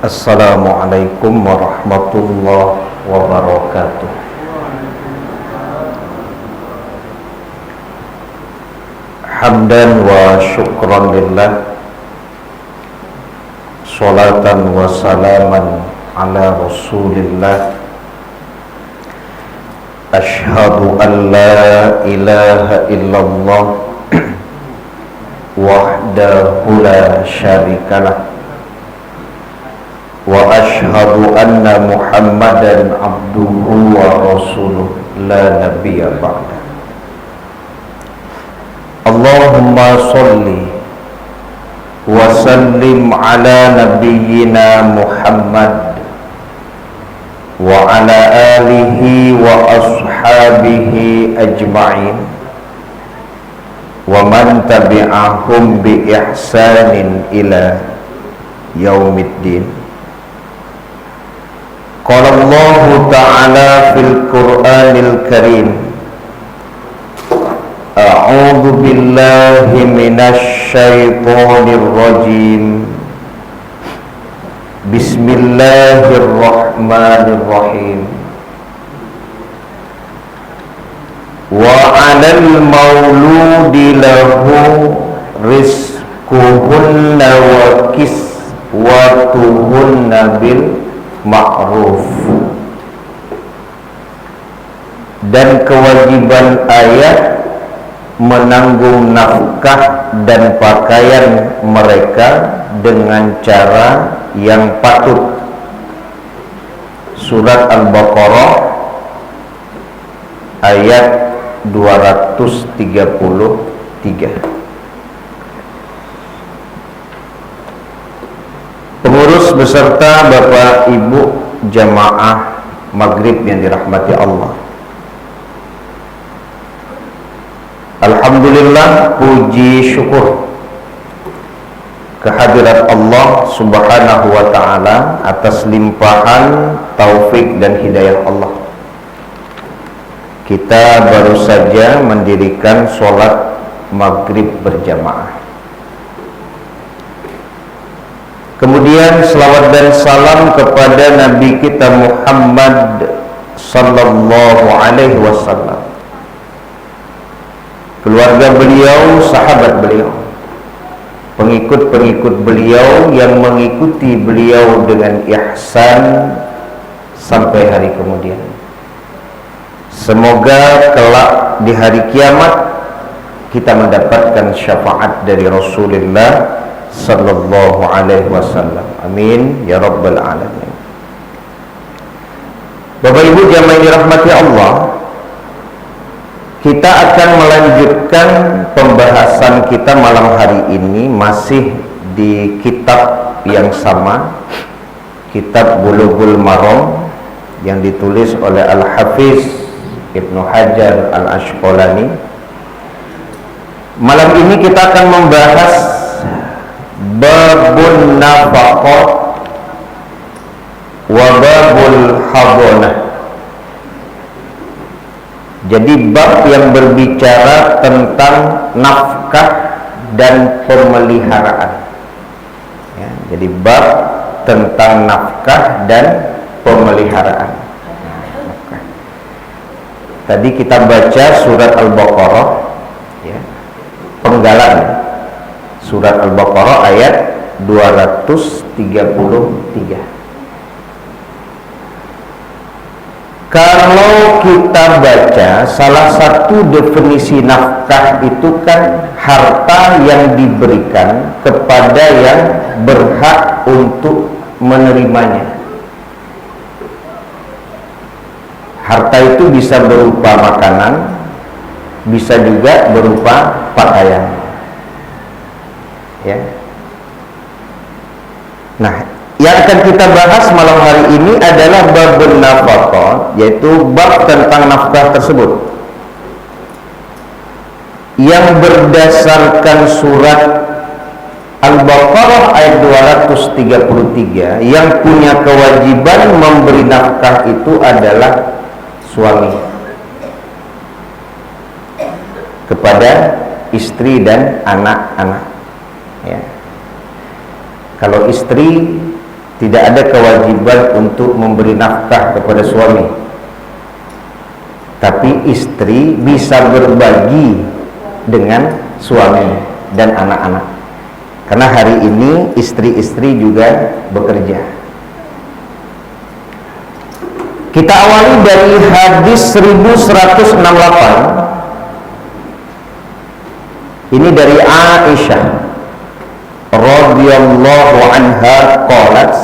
Assalamualaikum warahmatullahi wabarakatuh. Hamdan wa syukran lillah, salatan wa salaman ala rasulillah. Ashhadu an la ilaha illallah wahdahu la syarikalah, wa ashhadu anna Muhammadan abduhu wa rasuluh la nabiyya ba'da. Allahumma salli wa sallim ala nabiyyina Muhammad wa ala alihi wa ashabihi ajma'in wa man tabi'ahum bi ihsanin ila yaumiddin. Qala Allah Ta'ala fil Qur'anil Karim, A'udzu billahi minasy syaithanir rajim. Bismillahirrahmanirrahim. Wa 'alal mauludi lahu rizquhunna wa kiswatuhunna bil ma'ruf. Dan kewajiban ayah menanggung nafkah dan pakaian mereka dengan cara yang patut. Surat Al-Baqarah ayat 233. Pengurus beserta Bapak Ibu jamaah Maghrib yang dirahmati Allah, alhamdulillah, puji syukur kehadirat Allah Subhanahu wa ta'ala atas limpahan taufik dan hidayah Allah. Kita baru saja mendirikan sholat maghrib berjamaah. Kemudian selawat dan salam kepada Nabi kita Muhammad sallallahu alaihi wasallam, keluarga beliau, sahabat beliau, pengikut-pengikut beliau yang mengikuti beliau dengan ihsan sampai hari kemudian. Semoga kelak di hari kiamat kita mendapatkan syafaat dari Rasulullah sallallahu alaihi wasallam. Amin ya rabbal alamin. Bapak Ibu jamaah yang dirahmati Allah, kita akan melanjutkan pembahasan kita malam hari ini masih di kitab yang sama, kitab Bulughul Maram yang ditulis oleh Al-Hafiz Ibnu Hajar Al-Asqalani. Malam ini kita akan membahas babun nafaqah wa babul hadonah. Jadi bab yang berbicara tentang nafkah dan pemeliharaan ya, jadi bab tentang nafkah dan pemeliharaan. Tadi kita baca surat Al-Baqarah ya, penggalan surat Al-Baqarah ayat 233. Kalau kita baca, salah satu definisi nafkah itu kan harta yang diberikan kepada yang berhak untuk menerimanya. Harta itu bisa berupa makanan, bisa juga berupa pakaian. Ya. Nah, yang akan kita bahas malam hari ini adalah babun nafaqah, yaitu bab tentang nafkah tersebut yang berdasarkan surat Al-Baqarah ayat 233. Yang punya kewajiban memberi nafkah itu adalah suami kepada istri dan anak-anak ya. Kalau istri tidak ada kewajiban untuk memberi nafkah kepada suami, tapi istri bisa berbagi dengan suami dan anak-anak, karena hari ini istri-istri juga bekerja. Kita awali dari hadis 1168. Ini dari Aisyah radhiyallahu anha qalat,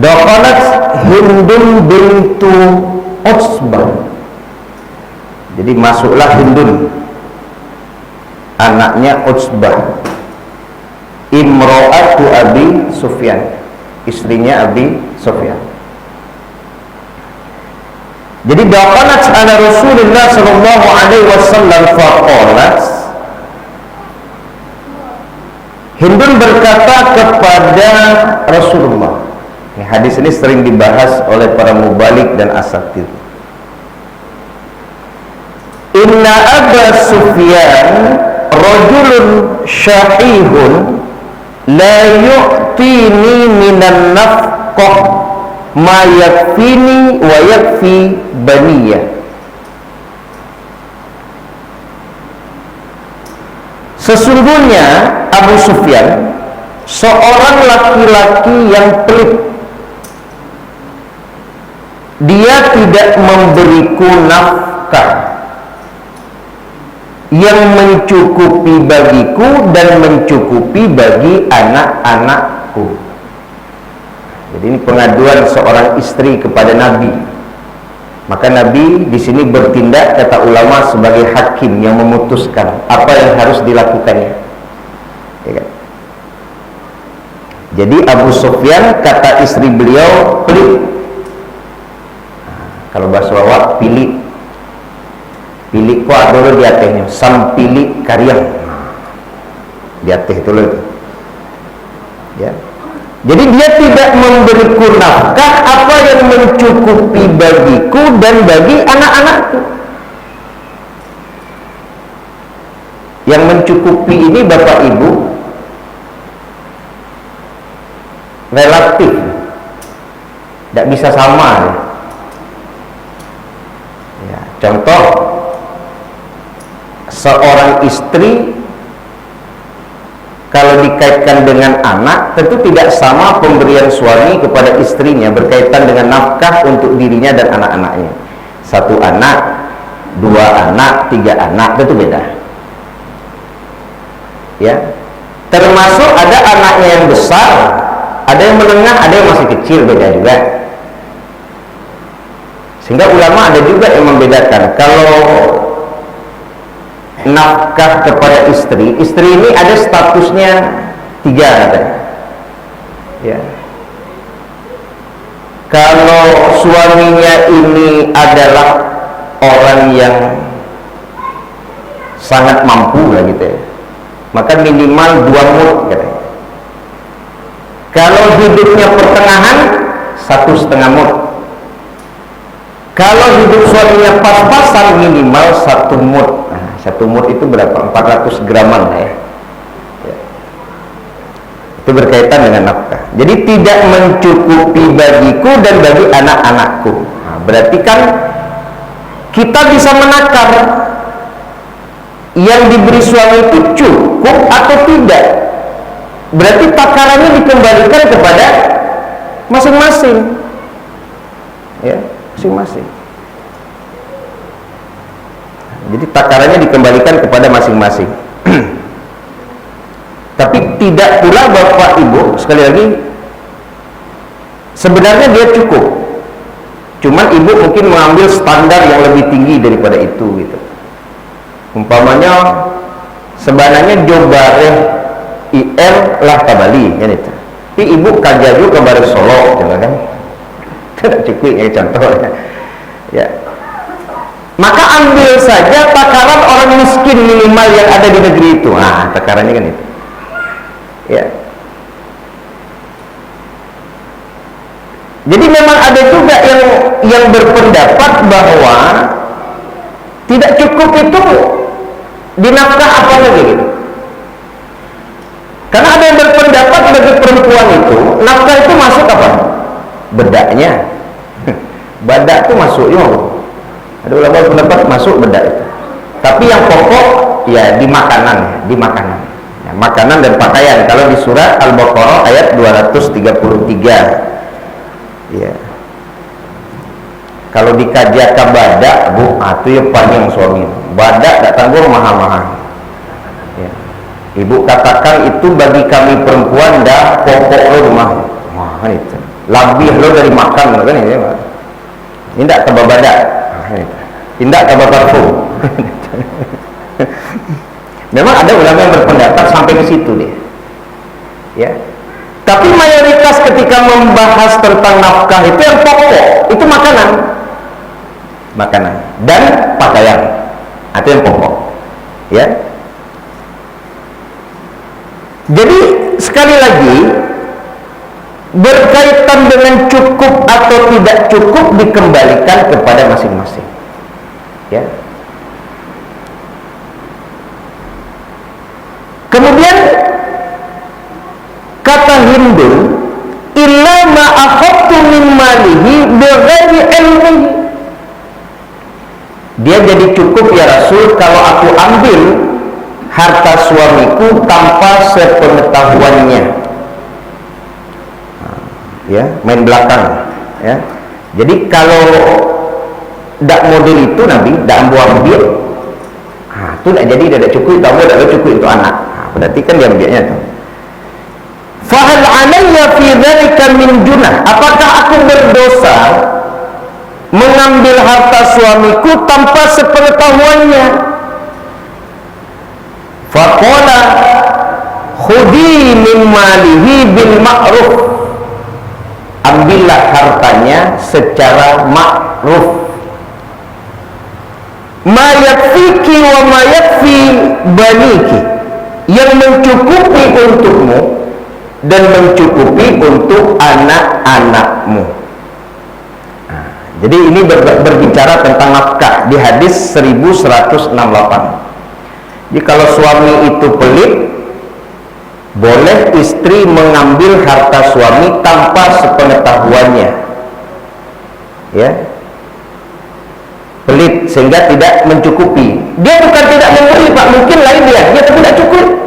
dakhalat Hindun bintu Utsbah. Jadi masuklah Hindun, anaknya Utsbah, imra'atu Abi Sufyan, istrinya Abi Sufyan. Jadi dakhalat ala Rasulullah sallallahu alaihi wasallam faqalat, Hindun berkata kepada Rasulullah. Ini hadis ini sering dibahas oleh para mubalik dan asatid. Inna Aba Sufyan rajulun syahihun la yu'tini minan nafqah ma yakfini wa yakfi baniya. Sesungguhnya Abu Sufyan seorang laki-laki yang pelit. Dia tidak memberiku nafkah yang mencukupi bagiku dan mencukupi bagi anak-anakku. Jadi ini pengaduan seorang istri kepada Nabi. Maka Nabi di sini bertindak, kata ulama, sebagai hakim yang memutuskan apa yang harus dilakukannya. Ya kan? Jadi Abu Sufyan, kata istri beliau, pelit. Kalau bahasa Jawa, pilih. Pilih kuat dulu di atasnya, sam pilih karyang. Di atas itu loh. Ya. Jadi dia tidak memberiku nafkah apa yang mencukupi bagiku dan bagi anak-anakku. Yang mencukupi ini Bapak Ibu relatif, tidak bisa sama. Ya, contoh, seorang istri kalau dikaitkan dengan anak, tentu tidak sama pemberian suami kepada istrinya berkaitan dengan nafkah untuk dirinya dan anak-anaknya. Satu anak, dua anak, tiga anak, tentu beda. Ya, termasuk ada anaknya yang besar, ada yang menengah, ada yang masih kecil, beda juga. Sehingga ulama ada juga yang membedakan. Kalau nafkah kepada istri ini ada statusnya tiga katanya. Ya. Kalau suaminya ini adalah orang yang sangat mampu lah gitu ya, maka minimal 2 mud katanya. Kalau hidupnya pertengahan, 1,5 mud. Kalau hidup suaminya pas-pasan, minimal 1 mud. 1 mud itu berapa? 400 graman lah ya. Ya. Itu berkaitan dengan nafkah. Jadi tidak mencukupi bagiku dan bagi anak-anakku. Nah, berarti kan kita bisa menakar yang diberi suami itu cukup atau tidak. Berarti takarannya dikembalikan kepada masing-masing. Ya, masing-masing. Jadi takarannya dikembalikan kepada masing-masing. Tapi tidak pula Bapak Ibu, sekali lagi, sebenarnya dia cukup. Cuman ibu mungkin mengambil standar yang lebih tinggi daripada itu gitu. Umpamanya sebenarnya jobare IR lah ke Bali kan itu. Tapi ibu kajaju ke Baru Solo kan. Tidak cukup ya contohnya. Ya. Maka ambil saja takaran orang miskin minimal yang ada di negeri itu. Nah, takarannya kan itu. Ya. Jadi memang ada juga yang berpendapat bahwa tidak cukup itu dinafkah apa lagi gitu. Karena ada yang berpendapat bagi perempuan itu nafkah itu masuk apa? Bedaknya. Badak itu masuknya. Ada ulama berpendapat masuk bedak itu. Tapi yang pokok ya di makanan, Ya, makanan dan pakaian. Kalau di surat Al-Baqarah ayat 233. Ya. Kalau dikajiakan badak, Bu, itu ya panjang suami. Badak tak tanggung mahal-mahal. Ya. Ibu katakan itu bagi kami perempuan dah pokok lo rumah. Wah, itu. Lebih lo dari makan kan ini, Pak. Ini tak tambah badak. Tidak tambah parfum. Memang ada ulama yang berpendapat sampai ke situ deh. Ya. Tapi mayoritas ketika membahas tentang nafkah itu yang pokok, itu makanan dan pakaian. Itu yang pokok. Ya. Jadi sekali lagi berkaitan dengan cukup atau tidak cukup dikembalikan kepada masing-masing. Ya. Kemudian kata Hindun, illa ma akhadtu min malihi bighairi ilmi. Dia jadi cukup ya Rasul kalau aku ambil harta suamiku tanpa sepengetahuannya. Ya, main belakang. Ya. Jadi kalau dak model itu Nabi, dak ambil, itu dak jadi dak cukup, dak cukup itu anak. Berarti kan dia ambilnya tuh. Fahal alayya fi dzalika min junah? Apakah aku berdosa mengambil harta suamiku tanpa sepengetahuannya? Faqala khudi min malihi bil ma'ruf. Ambillah hartanya secara ma'ruf. Ma yakfiki wa ma yakfi baniki. Yang mencukupi untukmu dan mencukupi untuk anak-anakmu. Jadi ini berbicara tentang nafkah di hadis 1168. Jadi kalau suami itu pelit, boleh istri mengambil harta suami tanpa sepengetahuannya. Ya. Pelit sehingga tidak mencukupi. Dia bukan tidak memberi, Pak, mungkin lain dia tidak cukup.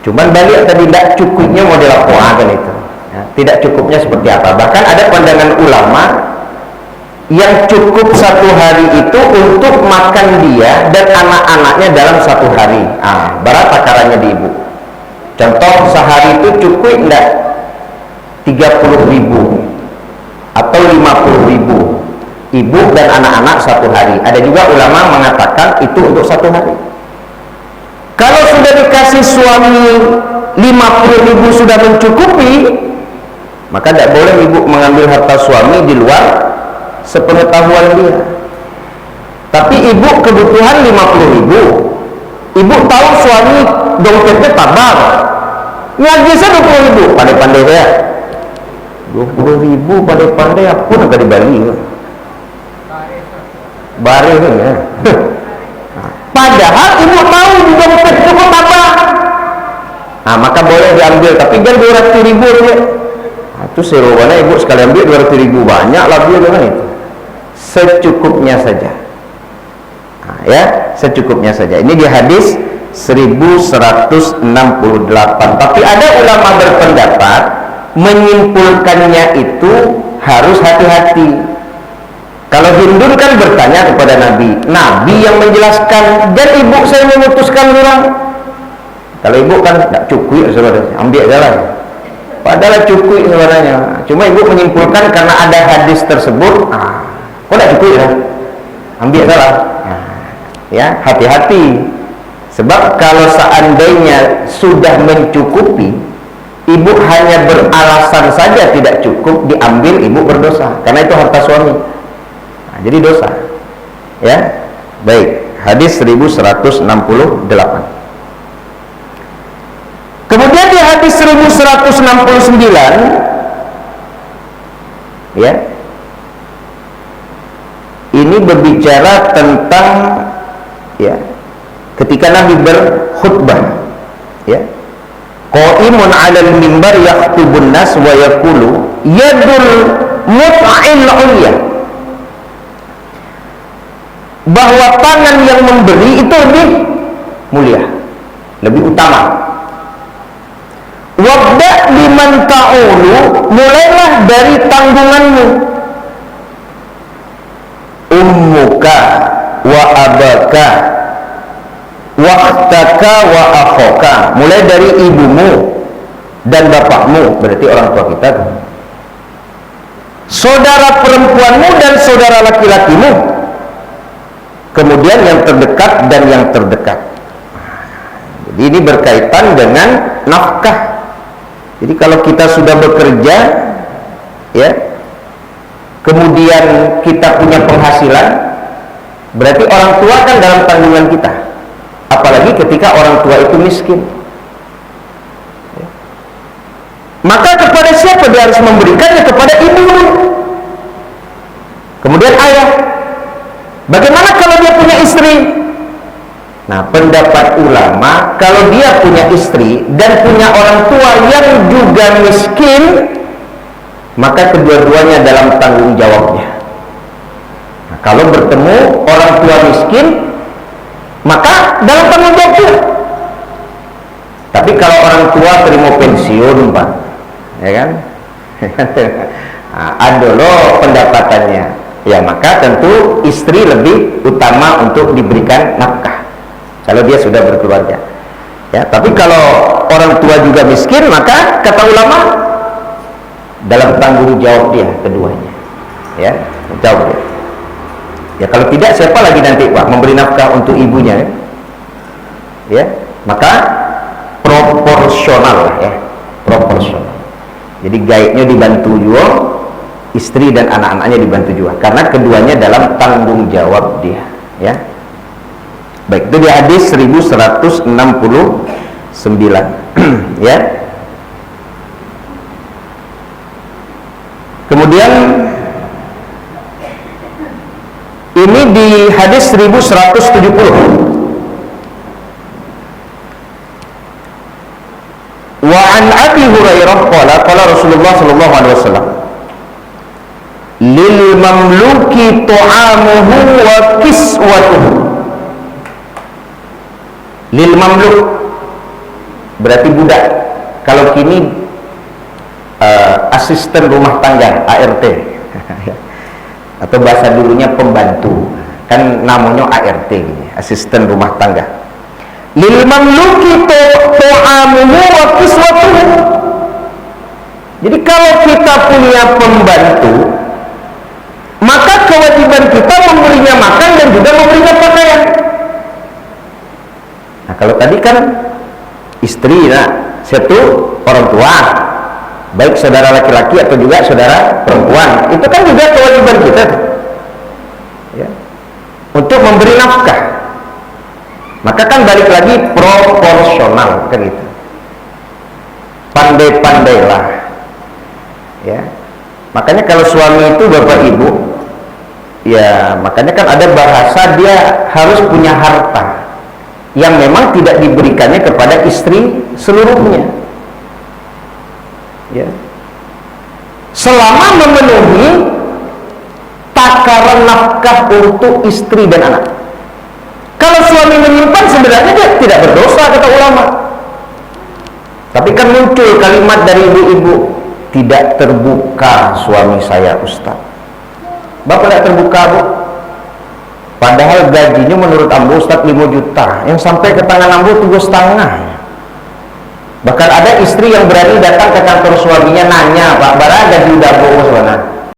Cuman balik tadi tidak cukupnya model apa kan itu. Ya, tidak cukupnya seperti apa. Bahkan ada pandangan ulama yang cukup satu hari itu untuk makan dia dan anak-anaknya dalam satu hari. Berapa takarannya di ibu? Contoh sehari itu cukup enggak 30.000 atau 50.000 ibu dan anak-anak satu hari. Ada juga ulama mengatakan itu untuk satu hari. Kalau sudah dikasih suami 50.000 sudah mencukupi, maka tidak boleh ibu mengambil harta suami di luar sepengetahuan dia. Tapi ibu kebutuhan 50.000, ibu tahu suami dompetnya tabang, ngaji saya 20.000, pandai-pandai saya 20.000 pandai-pandai aku nak di Bali bareng ya. Padahal ibu tahu di dompet cukup apa, maka boleh diambil, tapi jangan 200.000 dia. Itu seruannya ibu sekali ambil 200.000, banyak lah dia dengan itu. Secukupnya saja. Ya, secukupnya saja. Ini di hadis 1168. Tapi ada ulama berpendapat menyimpulkannya itu harus hati-hati. Kalau Hindun kan bertanya kepada Nabi, Nabi yang menjelaskan, dan ibu saya memutuskan orang. Kalau ibu kan tidak cukup, saudara, ambil jalan. Padahal cukup sebenarnya. Cuma ibu menyimpulkan karena ada hadis tersebut, kok tidak cukup ya? Ambil jalan. Ya, hati-hati. Sebab kalau seandainya sudah mencukupi, ibu hanya beralasan saja tidak cukup, diambil, ibu berdosa. Karena itu harta suami. Jadi dosa. Ya. Baik, hadis 1168. Kemudian di hadis 1169, ya. Ini berbicara tentang, ya, ketika Nabi berkhutbah, ya, qaimun 'alal mimbar yakhutubun nas wa yaqulu yadul mut'il 'ulya, bahwa tangan yang memberi itu lebih mulia, lebih utama. Wabda liman ta'ulu, mulailah dari tanggunganmu, ummuka wa abaka wa akhtaka wa akhoka, mulai dari ibumu dan bapakmu, berarti orang tua kita, saudara perempuanmu dan saudara laki-lakimu, kemudian yang terdekat dan yang terdekat. Jadi ini berkaitan dengan nafkah. Jadi kalau kita sudah bekerja, ya, kemudian kita punya penghasilan, berarti orang tua kan dalam tanggungan kita. Apalagi ketika orang tua itu miskin, ya. Maka kepada siapa dia harus memberikannya? Kepada ibu, kemudian ayah. Bagaimana kalau dia punya istri? Nah, pendapat ulama, kalau dia punya istri dan punya orang tua yang juga miskin, maka kedua-duanya dalam tanggung jawabnya. Nah, kalau bertemu orang tua miskin, maka dalam tanggung jawab dia. Tapi kalau orang tua terima pensiun, Pak, ya kan? Nah, ada loh pendapatannya. Ya, maka tentu istri lebih utama untuk diberikan nafkah kalau dia sudah berkeluarga, ya. Tapi kalau orang tua juga miskin, maka kata ulama dalam tanggung jawab dia keduanya, ya, jawab dia. Ya, kalau tidak siapa lagi nanti, Pak, memberi nafkah untuk ibunya, ya? Maka proporsional lah, ya, proporsional. Jadi gaibnya dibantu juga, istri dan anak-anaknya dibantu juga, karena keduanya dalam tanggung jawab dia, ya. Baik, itu di hadis 1169 ya. Kemudian ini di hadis 1170, wa an Abi Hurairah qala qala Rasulullah sallallahu alaihi wasallam, lil mamluki ta'amuhu wa kiswatuhu. Lil mamluk berarti budak. Kalau kini asisten rumah tangga, ART atau bahasa dulunya pembantu, kan namanya ART gini, asisten rumah tangga. Lil mamluki ta'amuhu wa kiswatuhu. Jadi kalau kita punya pembantu, maka kewajiban kita memberinya makan dan juga memberinya pakaian. Nah, kalau tadi kan istri, nah, satu orang tua, baik saudara laki-laki atau juga saudara perempuan, itu kan juga kewajiban kita, ya, untuk memberi nafkah. Maka kan balik lagi proporsional, kan gitu. Pandai-pandailah, ya. Makanya kalau suami itu bapak ibu, ya, makanya kan ada bahasa dia harus punya harta yang memang tidak diberikannya kepada istri seluruhnya, ya, selama memenuhi takaran nafkah untuk istri dan anak. Kalau suami menyimpan, sebenarnya dia tidak berdosa, kata ulama. Tapi kan muncul kalimat dari ibu-ibu, tidak terbuka suami saya, Ustaz. Bapak tidak terbuka, Bu? Padahal gajinya menurut Ambo Ustaz 5 juta, yang sampai ke tangan Ambo 3,5. Bahkan ada istri yang berani datang ke kantor suaminya nanya, Pak, barang gaji udah Ambo sana.